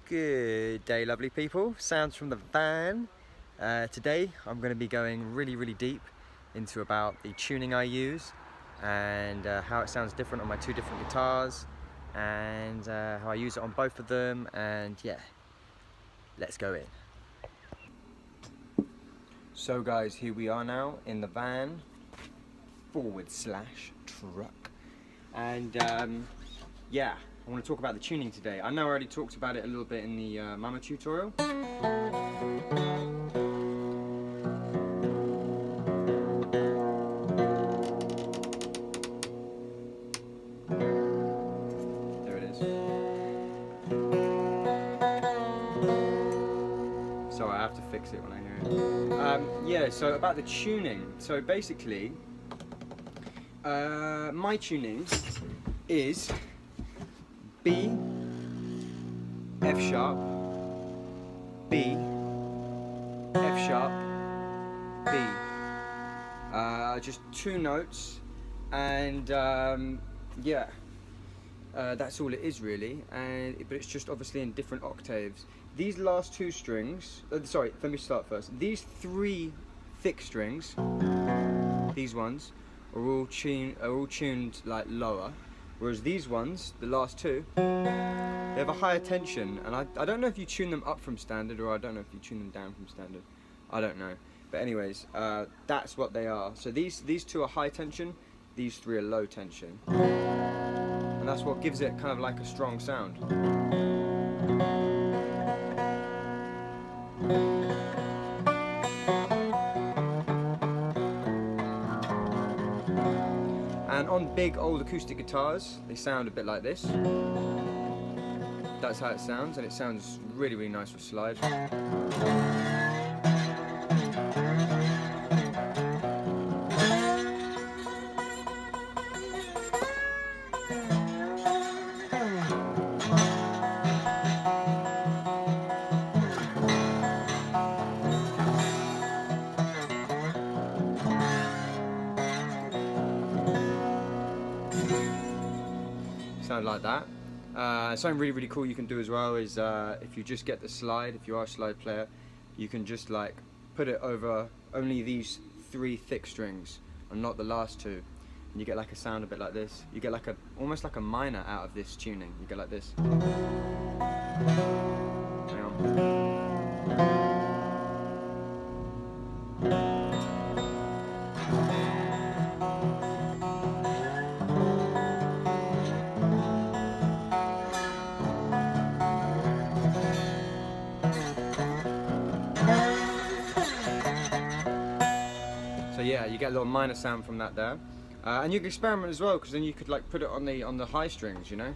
Good day, lovely people. Sounds from the van. Today I'm going to be going really deep into about the tuning I use and how it sounds different on my two different guitars and how I use it on both of them, and yeah, let's go in. So guys, here we are now in the van /truck, and yeah, I want to talk about the tuning today. I know I already talked about it a little bit in the Mama tutorial. There it is. Sorry, I have to fix it when I hear it. Yeah, so about the tuning. So basically, my tuning is B, F sharp, B, F sharp, B. Just two notes, and yeah, that's all it is really. But it's just obviously in different octaves. These last two strings, sorry, let me start first. These three thick strings, these ones, are all tuned like lower. Whereas these ones, the last two, they have a higher tension, and I don't know if you tune them up from standard, or I don't know if you tune them down from standard. I don't know. But anyways, that's what they are. So these two are high tension, these three are low tension. And that's what gives it kind of like a strong sound. And on big old acoustic guitars, they sound a bit like this. That's how it sounds, and it sounds really nice with slide. Sound like that. Something really cool you can do as well is if you just get the slide, if you are a slide player, you can just like put it over only these three thick strings and not the last two, and you get like a sound a bit like this. You get like almost like a minor out of this tuning. You get like this. Hang on. So yeah, you get a little minor sound from that there, and you can experiment as well, because then you could like put it on the high strings, you know.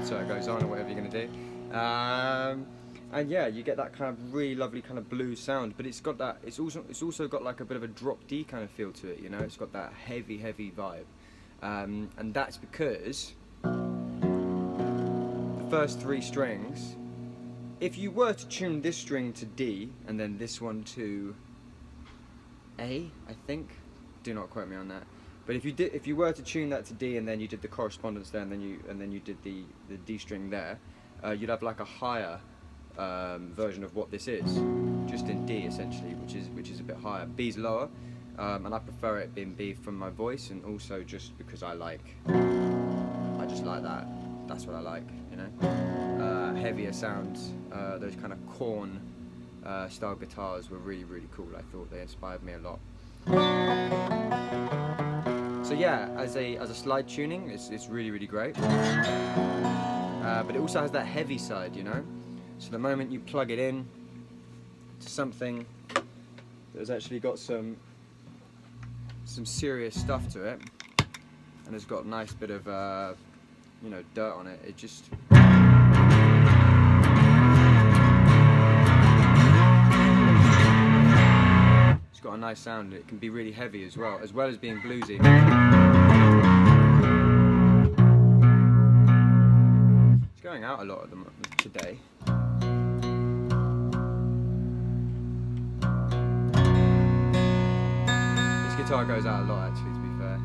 So it goes on, or whatever you're gonna do. And yeah, you get that kind of really lovely kind of blues sound, but it's got that. It's also got like a bit of a drop D kind of feel to it. You know, it's got that heavy vibe, and that's because the first three strings. If you were to tune this string to D and then this one to A, I think. Do not quote me on that. But if you were to tune that to D and then you did the correspondence there, and then you did the D string there, you'd have like a higher version of what this is, just in D essentially, which is a bit higher. B's lower, and I prefer it being B from my voice, and also just because I just like that. That's what I like, you know. Heavier sounds, those kind of Korn style guitars were really cool. I thought they inspired me a lot. So yeah, as a slide tuning, it's really great. But it also has that heavy side, you know. So the moment you plug it in to something that's actually got some serious stuff to it, and has got a nice bit of you know, dirt on it, it just got a nice sound. It can be really heavy as well as being bluesy. today. This guitar goes out a lot actually, to be fair.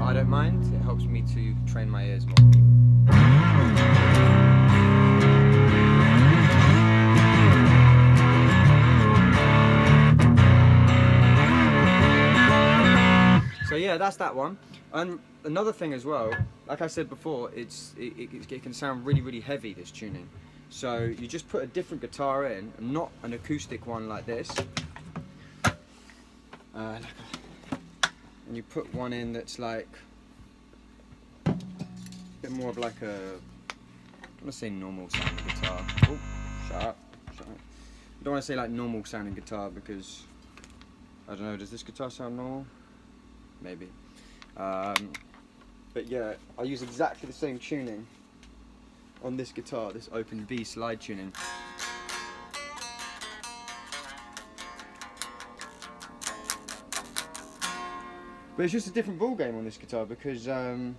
I don't mind, it helps me to train my ears more. So yeah, that's that one. And another thing as well, like I said before, it can sound really, really heavy, this tuning. So you just put a different guitar in, and not an acoustic one like this. And you put one in that's like a bit more of like a, I'm gonna say normal sounding guitar. Oh, shut up. I don't want to say like normal sounding guitar because, I don't know, does this guitar sound normal? Maybe. But yeah, I use exactly the same tuning on this guitar, this open B slide tuning. But it's just a different ball game on this guitar because on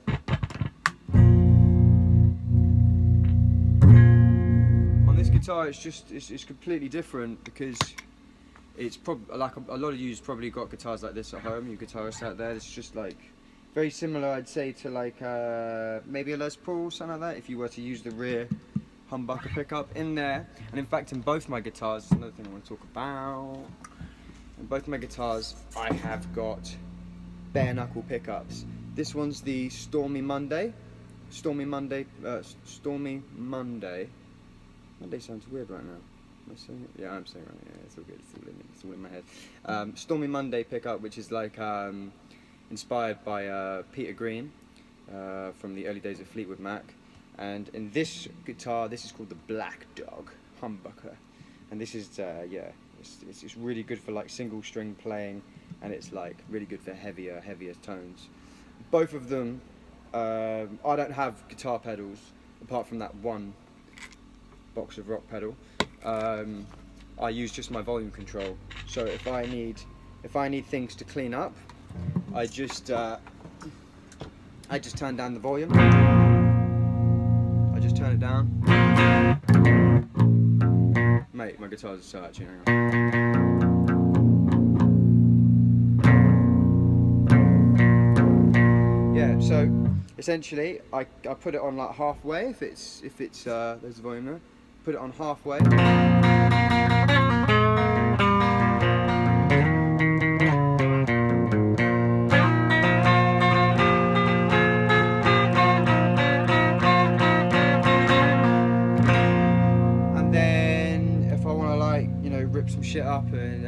this guitar it's completely different because it's probably like a lot of you's probably got guitars like this at home, you guitarists out there. It's just like very similar, I'd say, to like maybe a Les Paul, something like that, if you were to use the rear humbucker pickup in there. And in fact, in both my guitars, another thing I want to talk about, in both my guitars I have got bare knuckle pickups. This one's the Stormy Monday. Monday sounds weird right now. Am I saying it? Yeah, I'm saying it right. Yeah, it's all good. It's all in my head. Stormy Monday pickup, which is like inspired by Peter Green from the early days of Fleetwood Mac. And in this guitar, this is called the Black Dog humbucker. And this is yeah, it's really good for like single string playing, and it's like really good for heavier tones. Both of them, I don't have guitar pedals apart from that one box of rock pedal. I use just my volume control. So if I need things to clean up, I just turn down the volume. I just turn it down. Mate, my guitar's a search, you know. Yeah, so essentially I put it on like halfway if it's there's the volume there. Put it on halfway. And then if I want to like, you know, rip some shit up and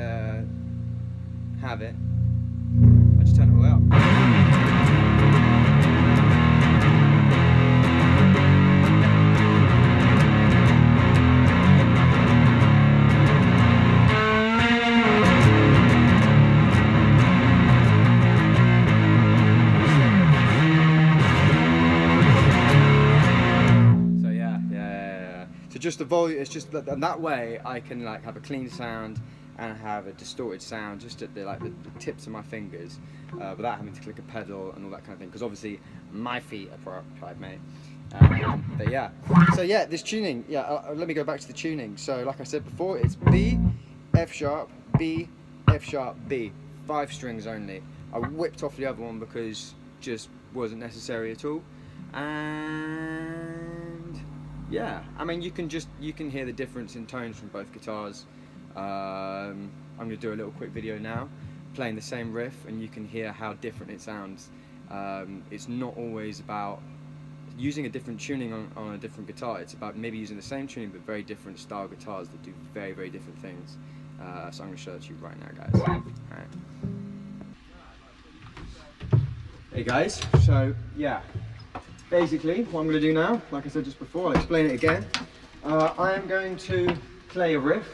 have it, I just turn it all out. Just the volume, it's just that, and that way I can like have a clean sound and have a distorted sound just at the tips of my fingers without having to click a pedal and all that kind of thing, because obviously my feet are preoccupied, mate. But yeah, so yeah, this tuning, yeah, let me go back to the tuning. So like I said before, it's B, F sharp, B, F sharp, B, 5 strings only. I whipped off the other one because just wasn't necessary at all. And yeah, I mean you can hear the difference in tones from both guitars. I'm going to do a little quick video now playing the same riff, and you can hear how different it sounds. It's not always about using a different tuning on a different guitar. It's about maybe using the same tuning but very different style guitars that do very, very different things. So I'm going to show that to you right now, guys. Alright. Hey guys, so yeah, basically what I'm going to do now, like I said just before, I'll explain it again. I am going to play a riff,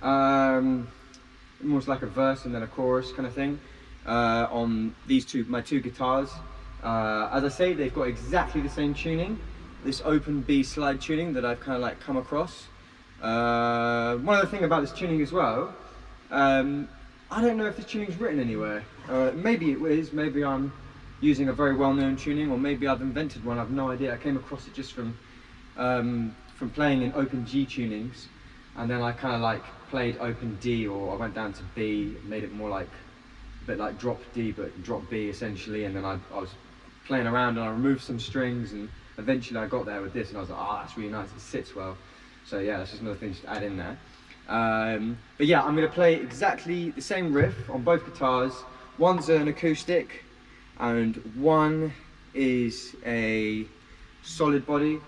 almost like a verse and then a chorus kind of thing, on my two guitars. As I say, they've got exactly the same tuning, this open B slide tuning that I've kind of like come across. One other thing about this tuning as well, I don't know if this tuning's written anywhere. Maybe it is, maybe I'm using a very well-known tuning, or maybe I've invented one, I've no idea. I came across it just from playing in open G tunings, and then I kind of like played open D, or I went down to B, made it more like a bit like drop D but drop B essentially, and then I was playing around and I removed some strings, and eventually I got there with this and I was like, oh, that's really nice, it sits well. So yeah, that's just another thing to add in there. But yeah, I'm going to play exactly the same riff on both guitars. One's an acoustic and one is a solid body.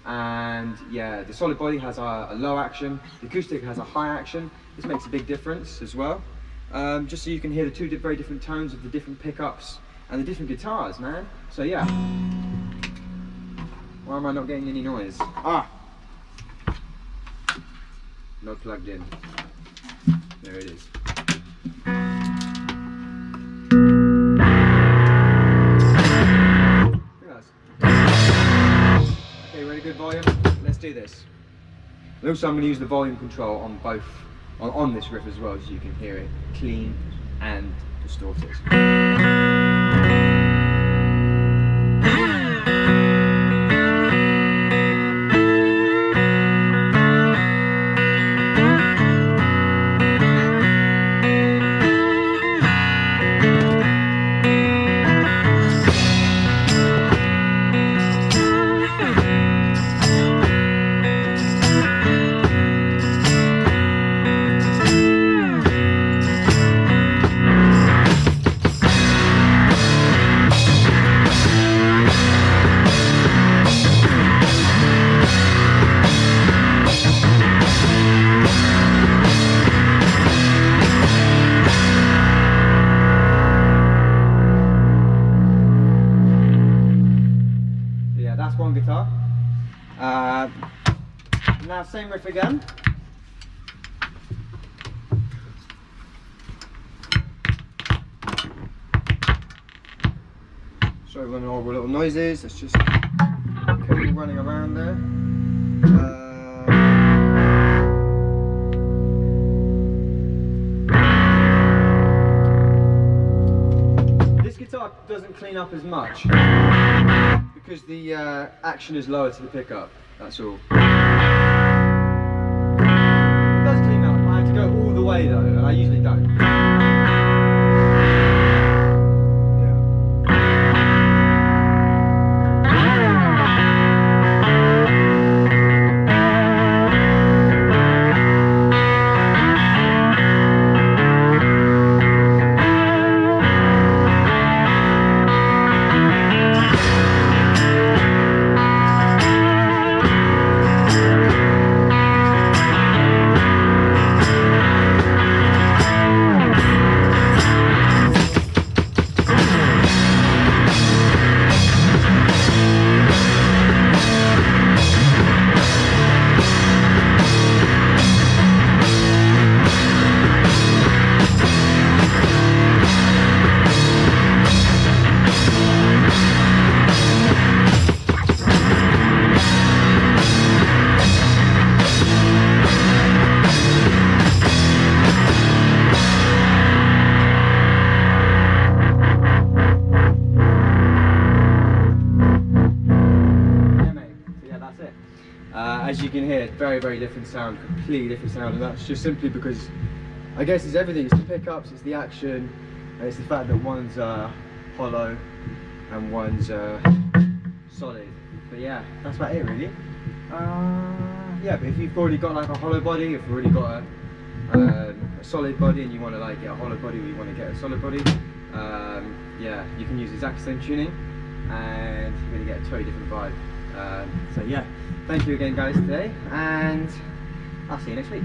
And yeah, the solid body has a low action, the acoustic has a high action. This makes a big difference as well. Just so you can hear the two very different tones of the different pickups and the different guitars, man. So yeah. Why am I not getting any noise? Ah! Not plugged in. There it is. Okay, ready, good volume? Let's do this. And also I'm going to use the volume control on both, on this riff as well, so you can hear it clean and distorted. That's one guitar. Now same riff again. Sorry for all the little noises, it's just cable running around there. This guitar doesn't clean up as much because the action is lower to the pickup, that's all. It does clean up, I have to go all the way though, and I usually don't. As you can hear, very different sound, completely different sound, and that's just simply because I guess it's everything. It's the pickups, it's the action, and it's the fact that one's hollow and one's solid. But yeah, that's about it really. Yeah, but if you've already got like a hollow body, if you've already got a solid body and you want to like get a hollow body or you want to get a solid body, yeah, you can use the exact same tuning and you're going to get a totally different vibe. So yeah, thank you again guys today, and I'll see you next week.